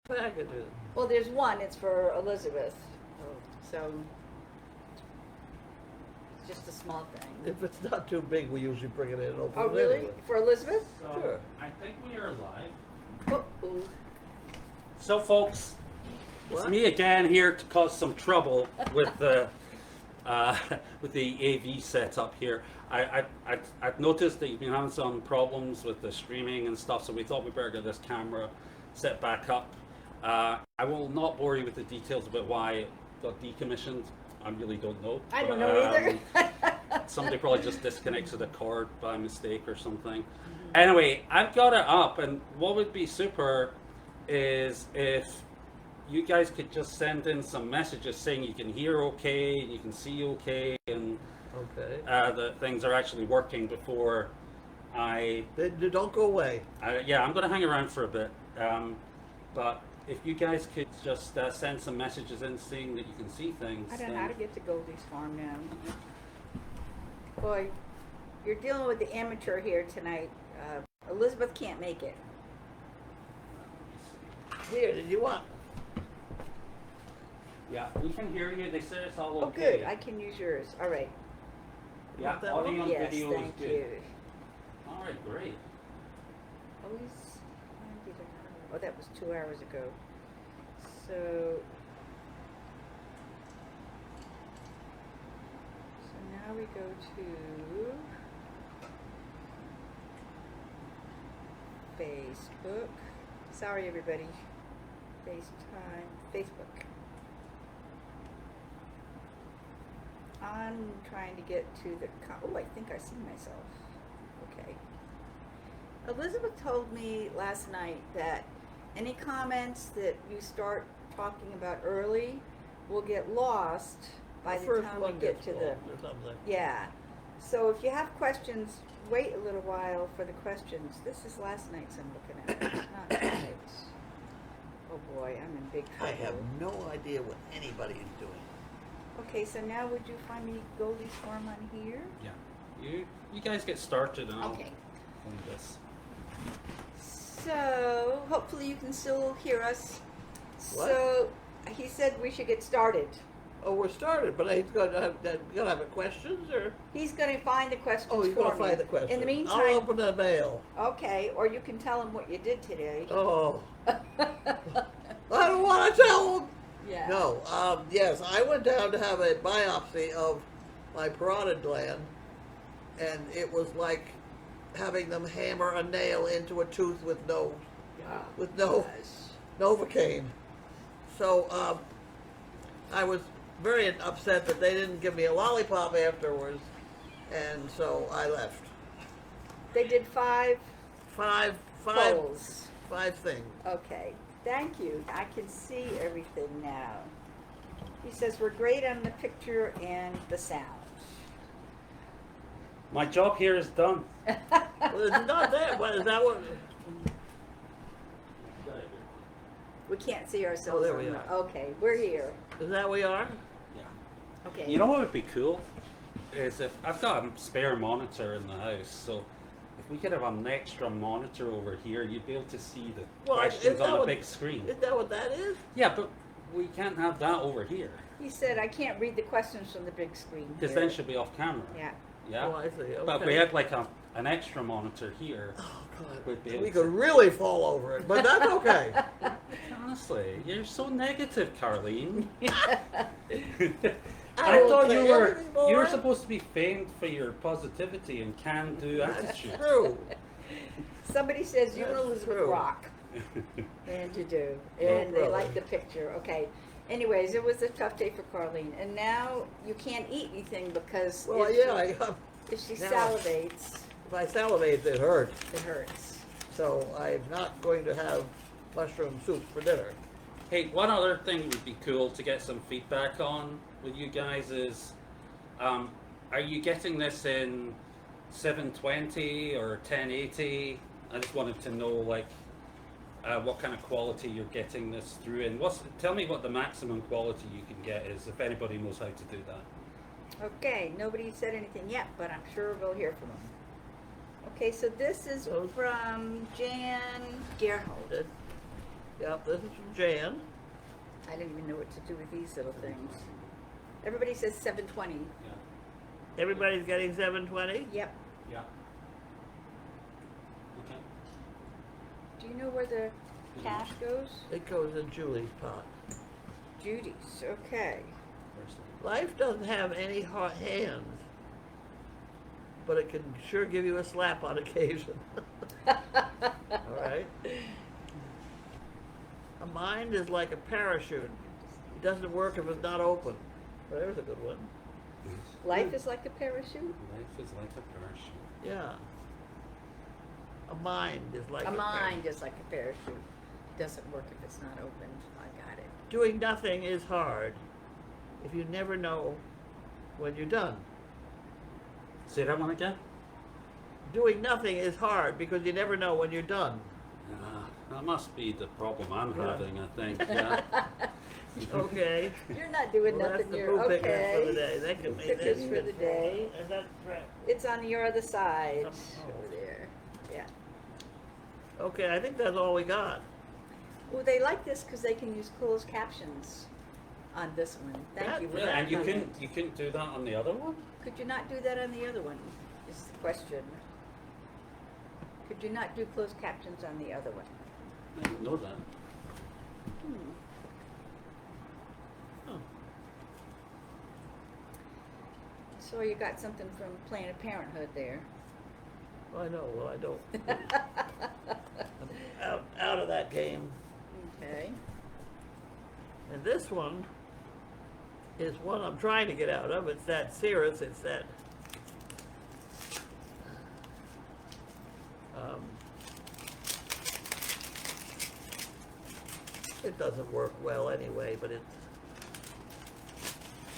packages. Well, there's one. It's for Elizabeth. Oh. So it's just a small thing. If it's not too big, we usually bring it in and open Oh, it really? anyway. For Elizabeth? So, Sure. I think we are live. Uh-oh. So, folks, it's What? me again here to cause some trouble with the with the AV setup here. I've noticed that you've been having some problems with the streaming and stuff, so we thought we better get this camera set back up. I will not bore you with the details about why it got decommissioned. I really don't know. I don't know either. Somebody probably just disconnected a cord by mistake or something. Anyway, I've got it up, and what would be super is if you guys could just send in some messages saying you can hear okay, you can see okay, and Okay. that things are actually working before I... Don't go away. yeah, I'm going to hang around for a bit. But if you guys could just send some messages in saying that you can see things. I don't know how to get to Goldy's farm now. Boy, you're dealing with the amateur here tonight. Elizabeth can't make it. Here, did you want? Yeah, we can hear you. They said it's all Oh, okay. good. I can use yours. All right. Yeah, Want that audio one? and Yes, video is thank good. you. All right, great. Always. Oh, that was 2 hours ago. So now we go to Facebook. Sorry, everybody. Facebook. I'm trying to get to the. Oh, I think I see myself. Okay. Elizabeth told me last night that any comments that you start talking about early will get lost by the first time we one get gets to the. lost or something. Yeah. So if you have questions, wait a little while for the questions. This is last night's I'm looking at. It's not tonight's. Oh boy, I'm in big I trouble. have no idea what anybody is doing. Okay, so now would you find me Goldy's farm on here? Yeah. You guys get started and I'll Okay. find this. So hopefully you can still hear us. What? So he said we should get started. Oh, we're started, but he's gonna have questions or? He's going to find the questions Oh, he's for gonna me. find the questions. In the meantime, I'll open the mail. okay, or you can tell him what you did today. Oh, I don't want to tell him. Yeah. No, yes, I went down to have a biopsy of my parotid gland, and it was like having them hammer a nail into a tooth with no Novocaine. So I was very upset that they didn't give me a lollipop afterwards, and so I left. They did five Five polls. things. Okay, thank you. I can see everything now. He says we're great on the picture and the sound. My job here is done. Well, it's not that. What is that? What? We can't see ourselves. Oh, there on we the- are. Okay, we're here. Is that we are? Yeah. Okay. You know what would be cool? Is if I've got a spare monitor in the house, so if we could have an extra monitor over here, you'd be able to see the Well, questions is on that a what- big screen. Is that what that is? Yeah, but we can't have that over here He said I can't read the questions from the big screen. because here. then she'll be off camera. Yeah. Yeah. Oh, I see. Okay. But if we had like an extra monitor here, Oh, we'd be God. able We to- could really fall over it, but that's okay. Honestly, you're so negative, Carlene. I I don't thought say you were anything more. supposed to be famed for your positivity and can-do That's attitude. true. Somebody says you and That's Elizabeth true. rock. And you do. No And they problem. like the picture. Okay. Anyways, it was a tough day for Carlene. And now you can't eat anything because Well, if, yeah, if she now- salivates, if I salivate, it hurts. it hurts. So I'm not going to have mushroom soup for dinner. Hey, one other thing would be cool to get some feedback on with you guys is, are you getting this in 720 or 1080? I just wanted to know, like, what kind of quality you're getting this through in. Tell me what the maximum quality you can get is, if anybody knows how to do that. Okay, nobody said anything yet, but I'm sure we'll hear from them. Okay, so this is Oh. from Jan Gerhold. Yep, this is from Jan. I didn't even know what to do with these little things. Everybody says 720. Yeah. Everybody's getting 720? Yep. Yeah. Okay. Do you know where the cash goes? It goes in Julie's pot. Judy's. Okay. Life doesn't have any hot hands, but it can sure give you a slap on occasion. All right? A mind is like a parachute. It doesn't work if it's not open. Well, there's a good one. Life is like a parachute? Life is like a parachute. Yeah. A mind is like A a mind is like a parachute. Doesn't work if it's not open. I got it. Doing nothing is hard if you never know when you're done. Say that one again? Doing nothing is hard because you never know when you're done. That must be the problem I'm Yeah. having, I think. Yeah. Okay. You're not doing Well, nothing. that's the You're poo pickers for the okay. day. That can Poo be pickers that's for the day. Is that correct? It's on your other side. Oh. Over there. Yeah. Okay, I think that's all we got. Well, they like this because they can use closed captions on this one. Thank That- you for Yeah, that and you comment. couldn't do that on the other one? Could you not do that on the other one? Is the question. Could you not do closed captions on the other one? I didn't know that. Hmm. Oh. So you got something from Planned Parenthood there. Well, I know. Well, I don't. I'm out of that game. Okay. And this one is one I'm trying to get out of. It's that Cirrus. It's that. It doesn't work well anyway, but it's.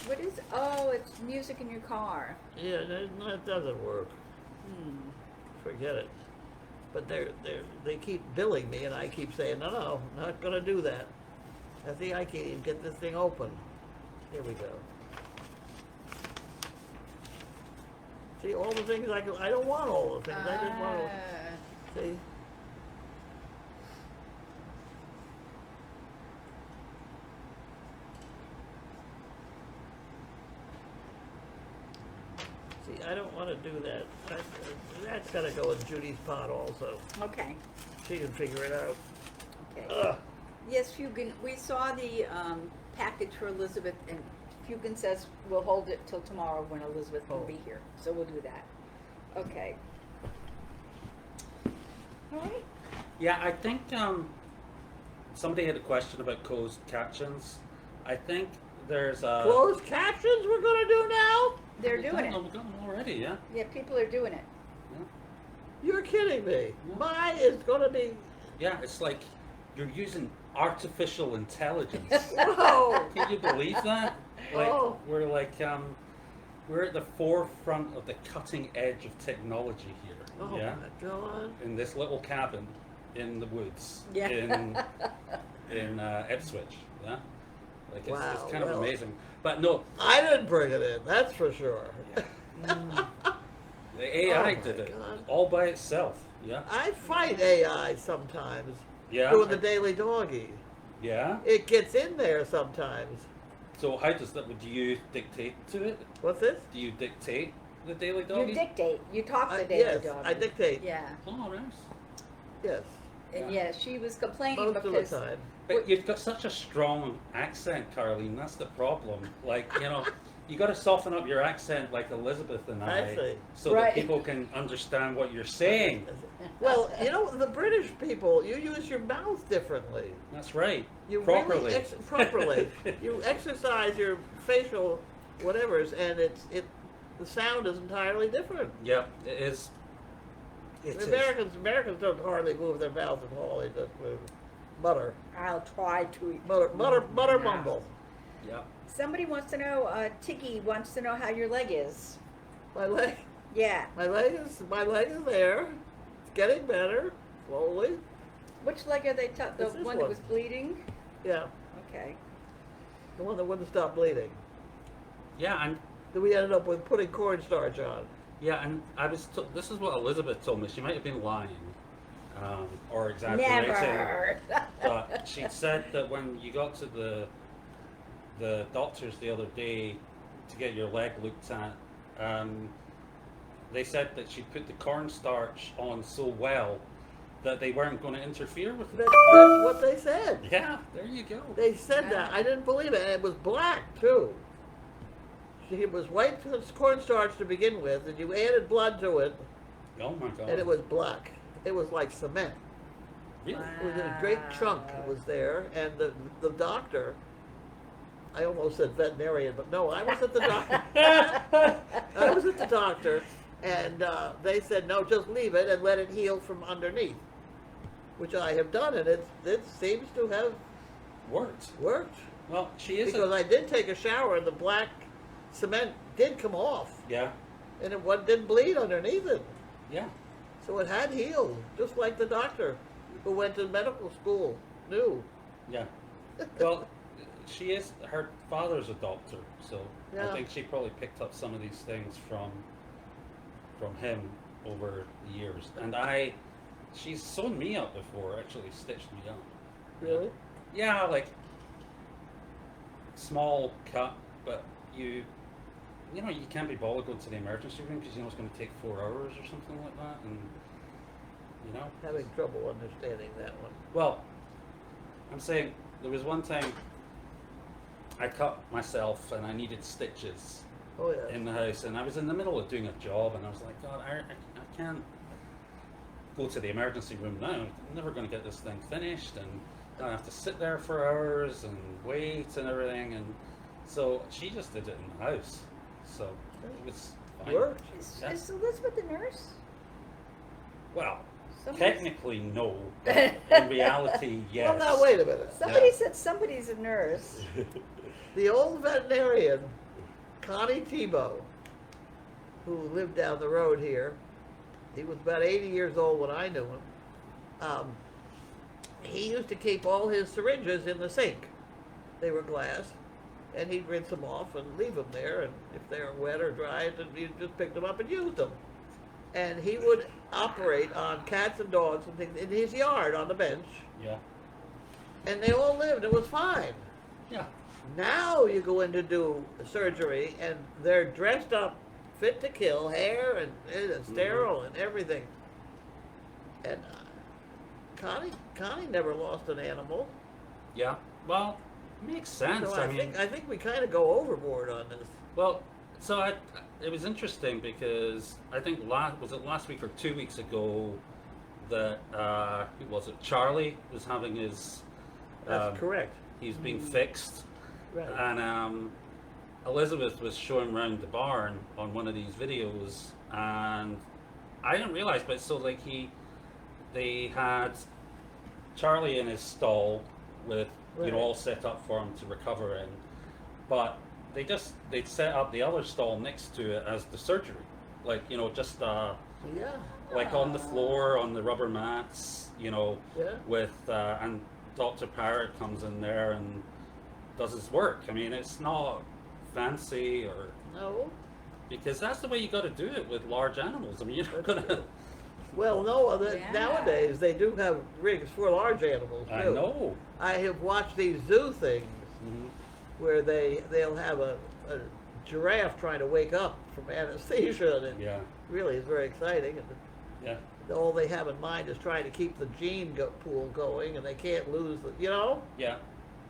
What is? Oh, it's music in your car. Yeah, it doesn't work. Hmm. Forget it. But they keep billing me, and I keep saying, no, not going to do that. I think I can't even get this thing open. Here we go. See, all the things I don't want all the things. I just want to, see. See, I don't want to do that. That's got to go in Judy's pot also. Okay. She can figure it out. Okay. Ugh. Yes, Fugan, we saw the package for Elizabeth, and Fugan says we'll hold it till tomorrow when Elizabeth can Oh. be here. So we'll do that. Okay. All right. Yeah, I think somebody had a question about closed captions. I think there's a... Closed captions we're going to do now? They're doing it. We've got them already, yeah. Yeah, people are doing it. Yeah. You're kidding me. Yeah. Mine is going to be, Yeah, it's like you're using artificial intelligence. whoa. Can you believe that? Like Oh. we're at the forefront of the cutting edge of technology here. Oh yeah. my God. In this little cabin in the woods. Yeah. In Ipswich. Yeah. Like it's Wow, kind of well. amazing. But no, I didn't bring it in, that's for sure. the AI Oh did my it God. all by itself. Yeah. I fight AI sometimes. Yeah. Doing the daily doggy. Yeah. It gets in there sometimes. So how does that? Do you dictate to it? What's this? Do you dictate the daily You doggy? dictate. You talk the daily Yes, dog. I dictate. Yeah. Oh, nice. Yes, And yeah, she was complaining most of the because time. But you've got such a strong accent, Carlene. That's the problem. Like, you know, you got to soften up your accent like Elizabeth and I see. so Right. that people can understand what you're saying. Well, you know, the British people, you use your mouth differently. That's right. You Properly. really properly. You exercise your facial whatevers, and the sound is entirely different. Yeah, it is. It is. Americans don't hardly move their mouth at all. They just mutter, I'll try to. mutter, mumble. Yeah. Somebody wants to know, Tiggy wants to know how your leg is. My leg Yeah. is there. It's getting better slowly. Which leg are they? The It's this one that one. was bleeding? Yeah, Okay. the one that wouldn't stop bleeding. Yeah, and Then we ended up with putting cornstarch on. yeah, and I was. This is what Elizabeth told me. She might have been lying. or exaggerating. Never. But she said that when you got to the doctors the other day to get your leg looked at, they said that she put the cornstarch on so well that they weren't going to interfere with it. That's what they said. Yeah, there you go. They said that. I didn't believe it. And it was black, too. It was white cornstarch to begin with, and you added blood to it, Oh my God. and it was black. It was like cement. Really? It was in a great chunk. It was there, and the doctor, I almost said veterinarian, but no, I was at the doctor. I was at the doctor, and they said, no, just leave it and let it heal from underneath, which I have done, and it seems to have Worked. worked. Well, she is. Because I did take a shower, and the black cement did come off, Yeah. and it didn't bleed underneath it. Yeah. So it had healed, just like the doctor who went to medical school knew. Yeah. Well, she is. Her father's a doctor, so Yeah. I think she probably picked up some of these things from him over the years. And she's sewn me up before. Actually, stitched me up. Really? Yeah, like small cut, but you can't be bothered going to the emergency room because it's going to take 4 hours or something like that, and Having trouble understanding that one. Well, I'm saying there was one time I cut myself and I needed stitches Oh, yeah. in the house, and I was in the middle of doing a job, and I was like, God, I can't go to the emergency room now. I'm never going to get this thing finished, and I have to sit there for hours and wait and everything, and so she just did it in the house. So it was fine. Worked. Yeah. Is Elizabeth a nurse? Well, Somebody- technically no, but in reality, yes. Well, now, wait a minute. Somebody said somebody's a nurse. The old veterinarian, Connie Tebow, who lived down the road here, he was about 80 years old when I knew him. He used to keep all his syringes in the sink. They were glass, and he'd rinse them off and leave them there, and if they were wet or dry, then you just picked them up and used them. And he would operate on cats and dogs and things in his yard on the bench, Yeah. and they all lived. It was fine. Yeah. Now you go in to do surgery, and they're dressed up, fit to kill, hair and sterile and everything. And Connie never lost an animal. Yeah. Well, makes sense. So I mean, I think we kind of go overboard on this. well, so it was interesting because I think last week or 2 weeks ago that who was it? Charlie was having his. That's correct. He's being fixed, Right. and Elizabeth was showing around the barn on one of these videos, and I didn't realize, but so like they had Charlie in his stall with Right. all set up for him to recover in, but they'd set up the other stall next to it as the surgery, like just Yeah. like on the floor on the rubber mats, Yeah. with and Dr. Parrott comes in there and does his work. I mean, it's not fancy or No. because that's the way you got to do it with large animals. I mean, you're not gonna. Well, no. Yeah. Nowadays they do have rigs for large animals too. I know. I have watched these zoo things Mhm. where they'll have a giraffe trying to wake up from anesthesia, and it Yeah. really is very exciting. And Yeah. all they have in mind is trying to keep the gene pool going, and they can't lose the. Yeah.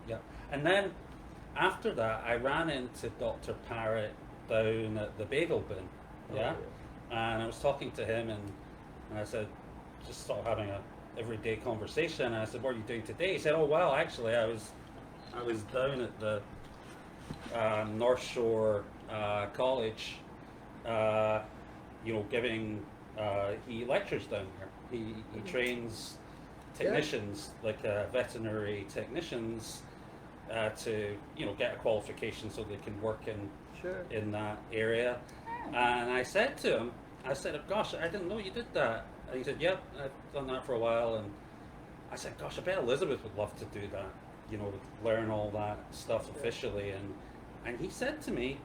Yeah. And then after that, I ran into Dr. Parrott down at the bagel bin. Yeah. And I was talking to him, and I said, just sort of having a everyday conversation. And I said, "What are you doing today?" He said, "Oh well, actually, I was down at the North Shore College, giving he lectures down there. He trains technicians, like veterinary technicians, to get a qualification so they can work Sure. in that area." And I said to him, I said, "Gosh, I didn't know you did that." And he said, "Yep, I've done that for a while." And I said, "Gosh, I bet Elizabeth would love to do that, learn all that stuff officially." And he said to me,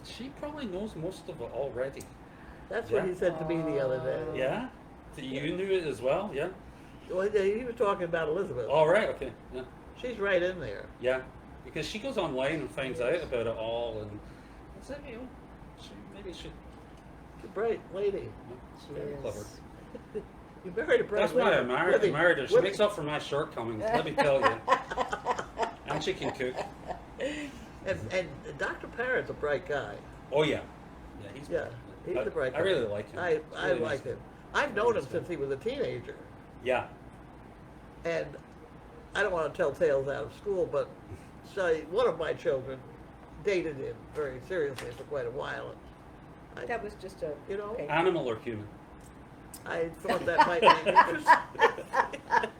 "She probably knows most of it already." That's what Yeah. he said to me the other day. Yeah? You knew it as well, yeah? Well, he was talking about Elizabeth. All right, okay, yeah, She's right in there. yeah, because she goes online and finds out about it all, and I said, you know, maybe she. She's a bright lady. She Very is. clever. You married a bright That's lady. why I married her. She with- makes up for my shortcomings. Let me tell you, and she can cook. And Dr. Parrott's a bright guy. Oh yeah, yeah, he's He's a bright guy. I really like him. I Really like nice. him. I've known him Nice since guy. he was a teenager. Yeah, And I don't want to tell tales out of school, but one of my children dated him very seriously for quite a while. And That was just a. You know? okay. animal or human. I thought that might be interesting.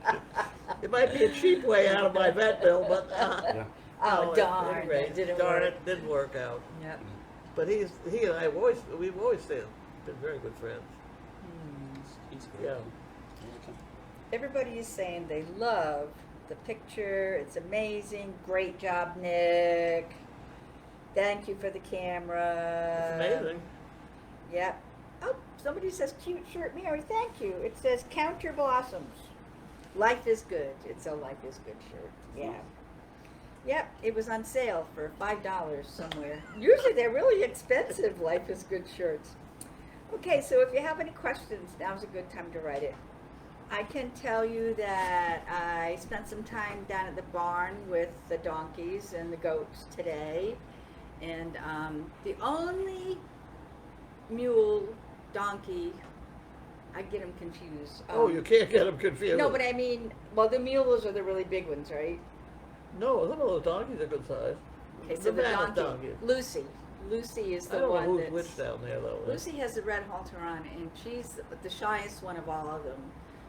It might be a cheap way out of my vet bill, but Yeah. Oh, no, darn, at any rate, it didn't darn work. it, didn't work out. Yep. But he and I we've always been very good friends. He's great. Yeah. I like him. Everybody is saying they love the picture. It's amazing. Great job, Nick. Thank you for the camera. It's amazing. Yep. Oh, somebody says cute shirt, Mary. Thank you. It says Count Your Blossoms. Life is good. It's a Life is Good shirt. Yeah. Yep. It was on sale for $5 somewhere. Usually they're really expensive Life is Good shirts. Okay, so if you have any questions, now's a good time to write it. I can tell you that I spent some time down at the barn with the donkeys and the goats today. And the only mule, donkey, I get them confused. Oh, you can't get them confused. No, but I mean, well, the mules are the really big ones, right? No, some of those donkeys are good size. Okay, so the mammoth donkey, Lucy. Lucy is I the don't know one who's that's... which down there though. Lucy has the red halter on, and she's the shyest one of all of them.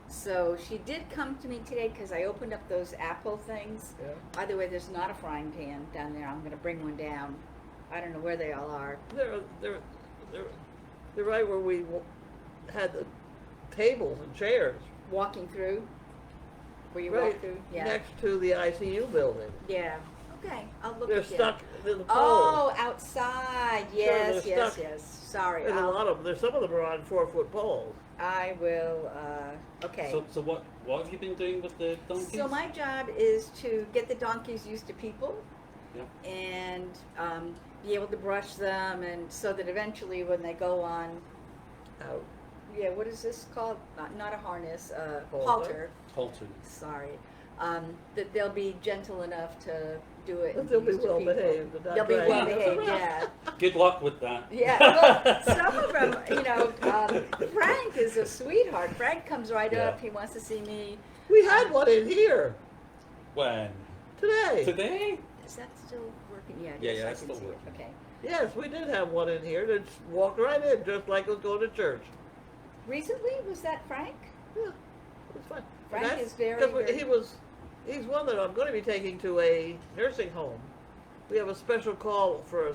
So she did come to me today because I opened up those apple things. Yeah. By the way, there's not a frying pan down there. I'm going to bring one down. I don't know where they all are. They're right where we had the tables and chairs. Walking through? Where you Right walk through? Yeah. next to the ICU building. Yeah. Okay, I'll look They're again. stuck in the pole. Oh, outside. Yes, they're yes, stuck. yes. Sorry. There's a lot of them. Some of them are on 4-foot poles. I will, okay. So what have you been doing with the donkeys? So my job is to get the donkeys used to people Yeah. and be able to brush them, and so that eventually when they go on, Out. yeah, what is this called? Not a harness, Halter. halter. Halter. Sorry. That they'll be gentle enough to do it. and They'll be used to well people. behaved and not They'll be drag well you behaved, around. yeah. Good luck with that. Yeah, well, some of them, you know, Frank is a sweetheart. Frank comes right Yeah. up. He wants to see me. We had one in here When? today. Today? Is that still working? Yeah, it Yeah, is. yeah, I it's can still see it. working. Okay. Yes, we did have one in here that walked right in just like it was going to church. Recently, was that Frank? Yeah, it's fine. Frank And that's- is very, 'cause very- he's one that I'm going to be taking to a nursing home. We have a special call for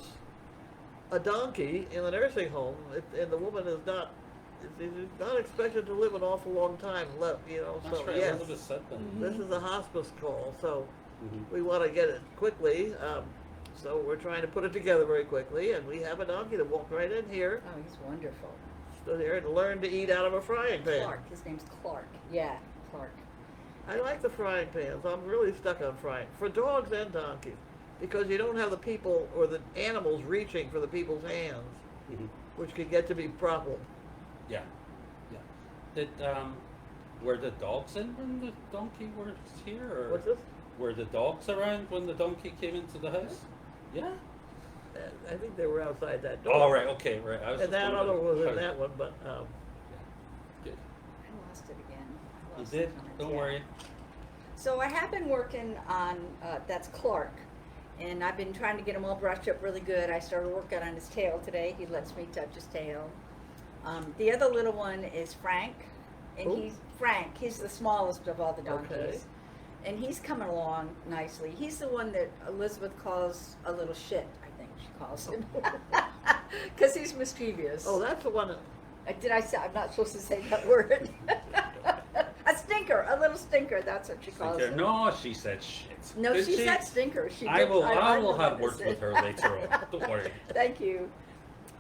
a donkey in the nursing home, and the woman is not expected to live an awful long time left, That's so right. yes, Elizabeth said that. this is a hospice call, so Mhm. we want to get it quickly. So we're trying to put it together very quickly, and we have a donkey that walked right in here, Oh, he's wonderful. stood here, and learned to eat out of a frying pan. Clark. His name's Clark. Yeah, Clark. I like the frying pans. I'm really stuck on frying for dogs and donkeys because you don't have the people or the animals reaching for the people's hands, Mhm. which could get to be a problem. Yeah. Yeah. Did were the dogs in when the donkey was here, or What's this? were the dogs around when the donkey came into the house? Yeah. I think they were outside that door. Oh right. Okay. Right. I was And just that other wondering was in how- that one, but Good. I lost it again. I You lost did. the comments, Don't yeah. worry. So I have been working on, that's Clark, and I've been trying to get him all brushed up really good. I started working on his tail today. He lets me touch his tail. The other little one is Frank, and Who? He's the smallest of all the donkeys. Okay. And he's coming along nicely. He's the one that Elizabeth calls a little shit, I think she calls him. Because he's mischievous. oh, that's the one. Did I say, I'm not supposed to say that word. A stinker, a little stinker, that's what she calls Okay. him. No, she said shit. No, Did she said stinker. She I did- will. I will the have one words that with said- her later on. Don't worry. Thank you.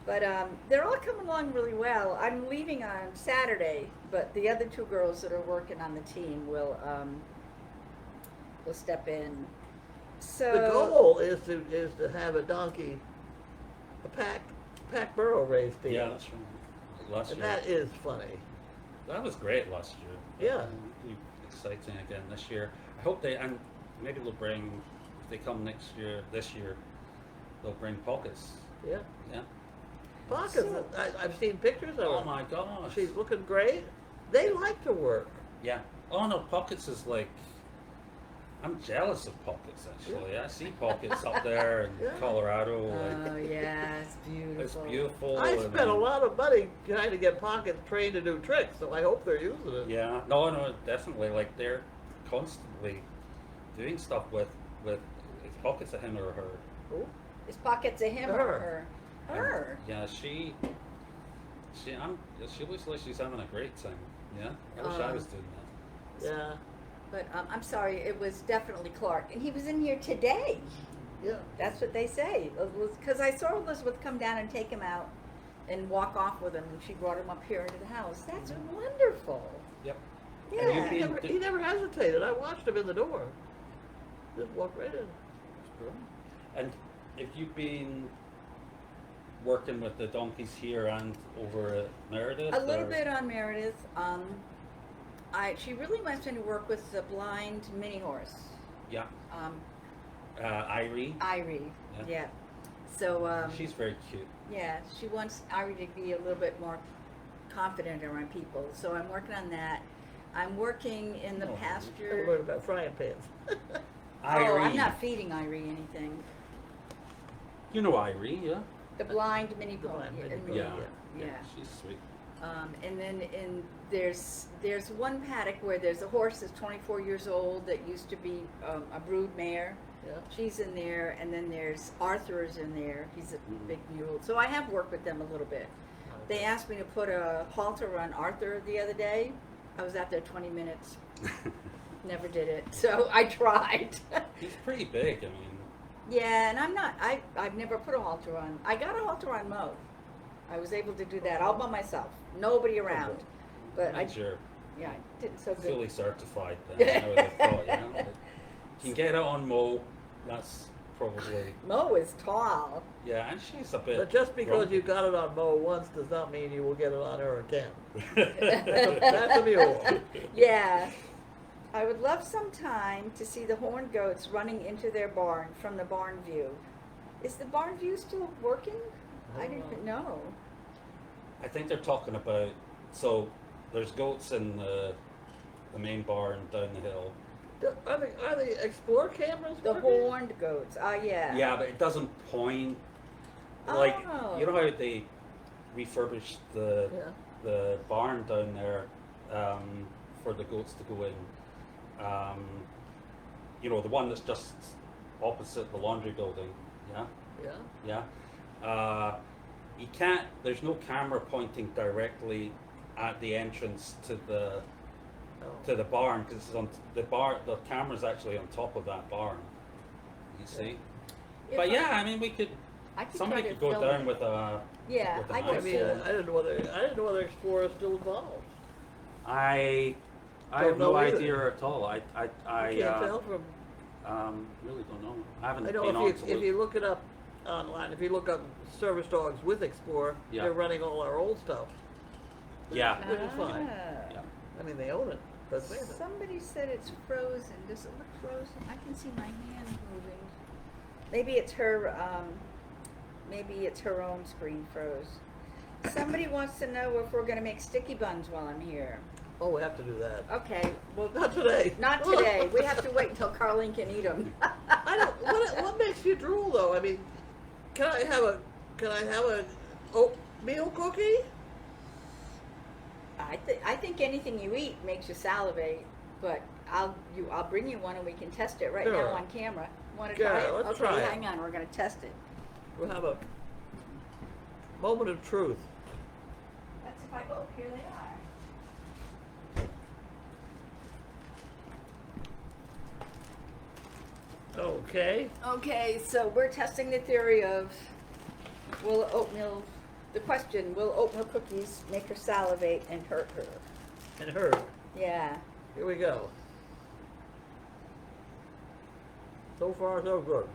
But they're all coming along really well. I'm leaving on Saturday, but the other two girls that are working on the team will step in. So The goal is to have a packed burro race team. Yeah, that's right. Last And year. that is funny. That was great last year. Yeah. It'll be exciting again this year. I hope and maybe they'll bring, if they come this year, they'll bring pockets. Yeah. Yeah. Pockets, So- I've seen pictures of Oh her. my gosh. She's looking great. They like to work. Yeah. Oh no, pockets is like, I'm jealous of pockets actually. I see pockets up there in Yeah. Colorado. Oh Like, yeah, it's beautiful. it's beautiful. I and- spent a lot of money trying to get Pockets trained to do tricks, so I hope they're using it. Yeah. No, definitely. Like they're constantly doing stuff with pockets of him or her. Oh, Is Pockets a him or Her. her? And, Her. yeah, she looks like she's having a great time. Yeah, I wish I was doing that. yeah, But I'm sorry, it was definitely Clark, and he was in here today. yeah. That's what they say. Because I saw Elizabeth come down and take him out and walk off with him, and she brought him up here into the house. That's wonderful. Yep. Yeah. And He never hesitated. I watched him in the door. Just walked right in. And if you've been working with the donkeys here and over at Meredith, A little or- bit on Meredith. She really wants me to work with the blind mini horse, Yeah, um, Irie. Irie. Yeah. Yeah. So She's very cute. yeah, she wants Irie to be a little bit more confident around people. So I'm working on that. I'm working in the Oh, I pasture. learned about frying pans. Oh, I'm Irie. not feeding Irie anything. You know Irie, yeah. The blind mini The pony. blind mini and pony, Yeah. Yeah. She's sweet. And then there's one paddock where there's a horse that's 24 years old that used to be a brood mare. Yeah. She's in there, and then there's Arthur's in there. He's a Mhm. big mule. So I have worked with them a little bit. They asked me to put a halter on Arthur the other day. I was out there 20 minutes. Never did it. So I tried. He's pretty big. I mean, Yeah, and I've never put a halter on. I got a halter on Mo. I was able to do that all by myself. Nobody around. But I means you're yeah, I did so good. fully certified then. I would have thought, you know. But you can get it on Mo. That's probably, Mo is tall. yeah, and she's a bit. But just because grumpy. you got it on Mo once does not mean you will get it on her again. That's a mule. Yeah. I would love some time to see the horned goats running into their barn from the barn view. Is the barn view still working? I didn't know. I think they're talking about, so there's goats in the main barn down the hill. Are the Explore cameras The working? horned goats. Yeah. Yeah, but it doesn't point, like, Oh. you know how they refurbished the Yeah. barn down there for the goats to go in? You know, the one that's just opposite the laundry building, yeah? Yeah. Yeah. You can't, there's no camera pointing directly at the entrance to the Oh. barn, because it's on the camera's actually on top of that barn, you see? If But yeah, I mean, I could somebody try to could go film down it. with a, Yeah, with an I I could mean, film. I didn't know whether Explorer is still involved. I Don't have no know either. idea at all. I I can't tell from. really don't know. I haven't I been know on if to you look. look it up online, if you look up service dogs with Explorer, Yeah. they're running all our old stuff. Yeah. Which is fine. Yeah. I mean, they own it. Doesn't mean that. Somebody said it's frozen. Does it look frozen? I can see my hand moving. Maybe it's her. Maybe it's her own screen froze. Somebody wants to know if we're going to make sticky buns while I'm here. Oh, we have to do that. Okay, well, Not today. not today. We have to wait until Carlene can eat them. I don't. What makes you drool though? I mean, can I have a oatmeal cookie? I think anything you eat makes you salivate, but I'll bring you one and we can test it right Sure. now on camera. Want to Sure, try it? let's Okay, try it. hang on. We're going to test it. We'll have a moment of truth. That's if I. Oh, here they are. Okay. Okay, so we're testing the theory of will oatmeal The question, will oatmeal cookies make her salivate and hurt her? And her. Yeah. Here we go. So far, so good.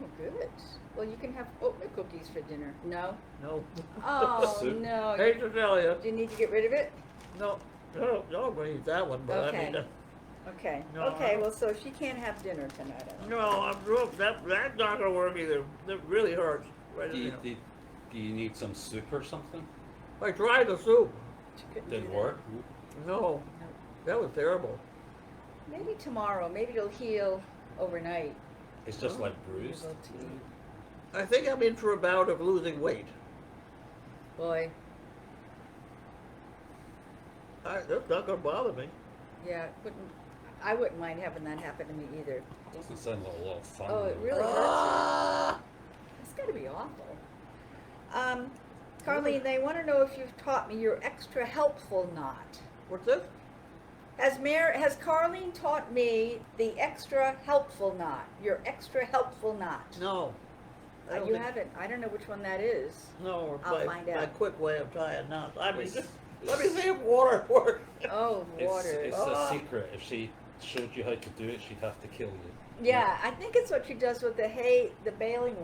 Oh, good. Well, you can have oatmeal cookies for dinner. No? No. Oh, Soup. no. Hate to tell you. Do you need to get rid of it? No, I'm gonna eat that one, but Okay. I mean, Okay. No, Okay, I- well, so she can't have dinner tonight. I don't know. no, that's not gonna work either. It really hurts. Right Do in you, there. do you need some soup or something? I tried the soup. She couldn't Didn't do work? No, No. that was terrible. Maybe tomorrow. Maybe it'll heal overnight. It's just Oh. like bruised. Herbal tea. I think I'm in for a bout of losing weight. Boy, That's not gonna bother me. yeah, I wouldn't mind having that happen to me either. Doesn't sound like a lot of fun. Oh, it though. really hurts. Ah! It's got to be awful. Carlene, they want to know if you've taught me your extra helpful knot. What's this? Has Carlene taught me the extra helpful knot? Your extra helpful knot? No. I don't You think- haven't. I don't know which one that is. No, I'll my, find my out. quick way of tying knots. I mean, It's- just, let me see if water works. Oh, water. It's Ah. a secret. If she showed you how to do it, she'd have to kill you. Yeah, I think it's what she does with the hay, the baling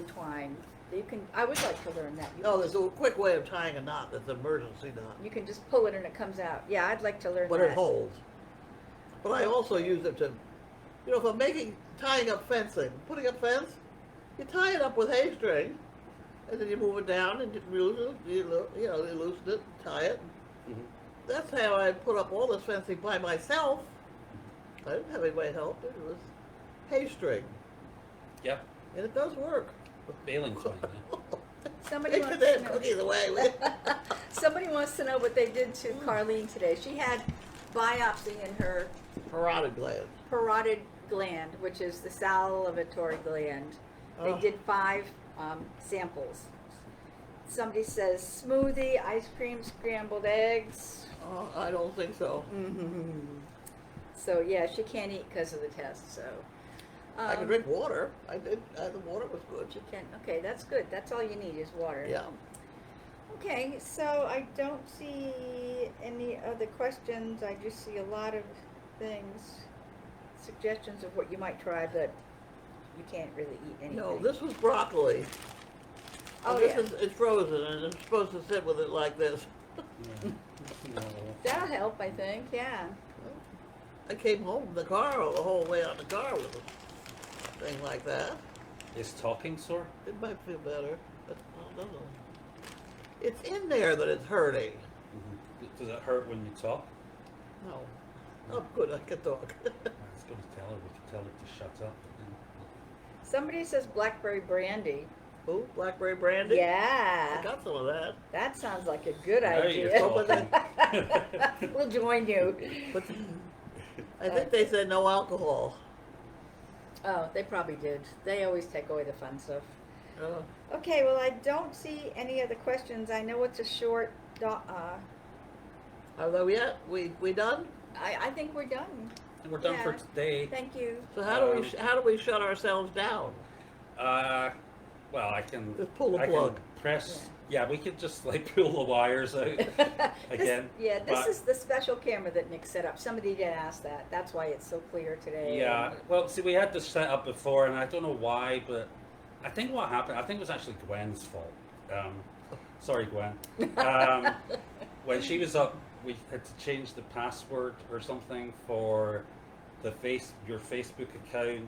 twine. You can. I would like to learn that. No, there's a quick way of tying a knot that's an emergency knot. You can just pull it and it comes out. Yeah, I'd like to learn But that. it holds. But I also use it to, if I'm tying up fencing, putting up fence, you tie it up with hay string, and then you move it down and you loosen it, you loosen it, tie it. Mhm. That's how I put up all this fencing by myself. I didn't have anybody help. It was hay string, Yep. and it does work. Baling twine. Yeah. Somebody Take wants that to know. cookie away. Somebody wants to know what they did to Carlene today. She had biopsy in her Parotid gland. parotid gland, which is the salivatory gland. They Oh. did 5 samples. Somebody says smoothie, ice cream, scrambled eggs. Oh, I don't think so. So yeah, she can't eat because of the test. So I can drink water. I did. The water was good. She can. Okay, that's good. That's all you need is water. Yeah. Okay, so I don't see any other questions. I just see a lot of things, suggestions of what you might try, but you can't really eat anything. No, this was broccoli. Oh, this yeah. is it's frozen, and I'm supposed to sit with it like this. Yeah. No. That'll help, I think. Yeah. I came home in the car the whole way out in the car with a thing like that. Is talking sore? It might feel better, but I don't know. It's in there that it's hurting. Mm-hmm. Does it hurt when you talk? No. Oh, good. I can talk. I was going to tell her. We could tell her to shut up. Somebody says blackberry brandy. Ooh, blackberry brandy. I Yeah. got some of that. That sounds like a good Now you're idea. talking. We'll join you. But I think they said no alcohol. Oh, they probably did. They always take away the fun stuff. Uh, Okay, well, I don't see any other questions. I know it's a short, although yet we done. I think we're done. And we're done for Yeah. today. Thank you. So how do we shut ourselves down? Well, I can. Just pull the I plug. Can press. Yeah, we could just like pull the wires out again. This but- is the special camera that Nick set up. Somebody did ask that. That's why it's so clear today. Yeah. Well, see, we had this set up before, and I don't know why, but I think what happened. I think it was actually Gwen's fault. Sorry, Gwen. When she was up, we had to change the password or something for your Facebook account,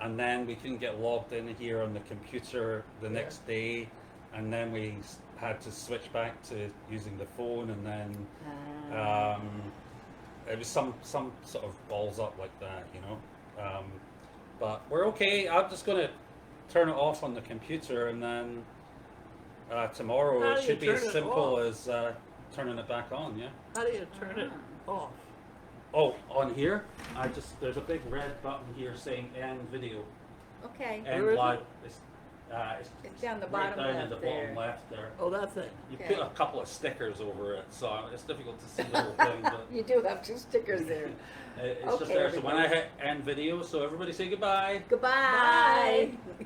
and then we couldn't get logged in here on the computer the next day, and then we had to switch back to using the phone, and then it was some sort of balls up like that, you know. But we're okay. I'm just gonna turn it off on the computer, and then tomorrow How it do you should be as turn it simple off? as turning it back on. Yeah. How do you turn it off? Oh, on here, there's a big red button here saying end video. Okay. End Where is live. it? It's down the right bottom down left in the there. bottom left there. Oh, that thing. You Okay. put a couple of stickers over it, so it's difficult to see the whole thing, but You do have 2 stickers there. it's just Okay, there. So when I everybody. hit end video, so everybody say goodbye. Goodbye. Bye.